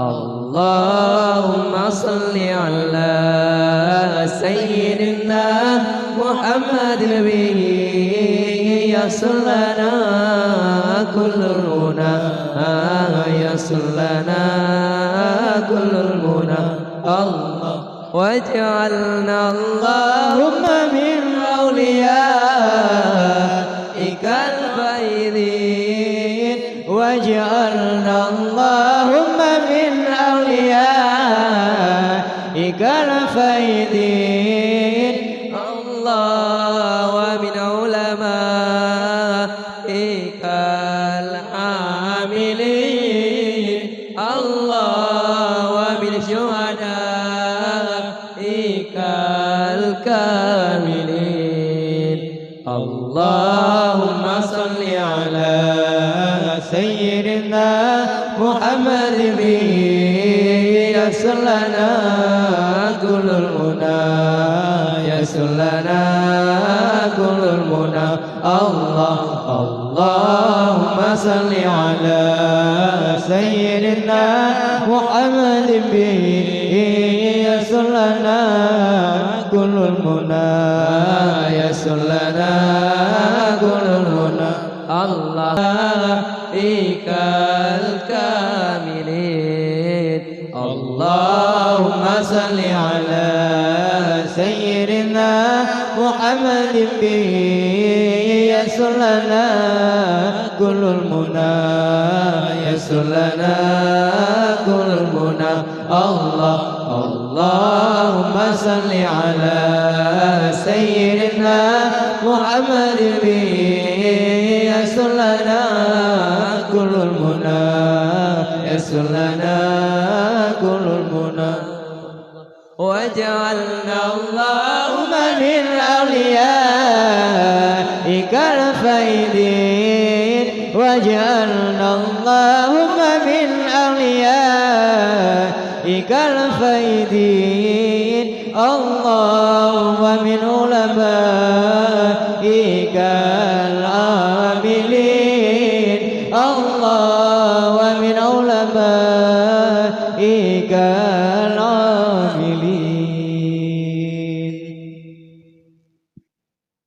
اللهم صل على سيدنا محمد به يصل لنا كل المنى يصل لنا كل المنى الله واجعلنا اللهم من أوليائك الفائزين واجعلنا اللهم من أوليائك الفائزين الله ومن علمائك العاملين الله ومن شهدائك الكاملين اللهم صل على سيدنا محمد به يسر لنا كل المنى يسر لنا كل المنى الله اللهم صل على سيدنا محمد به يسر لنا كل المنى يسر لنا كل المنى الله إيك الكاملين اللهم صل على سيدنا محمد به يسر لنا كل المنى يسر لنا كل المنى الله اللهم صل على سيدنا محمد به يسر لنا كل المنى يسر لنا كل المنى واجعلنا اللهم من أوليائك الفائزين واجعلنا اللهم من أوليائك الفائزين اللهم من علمائك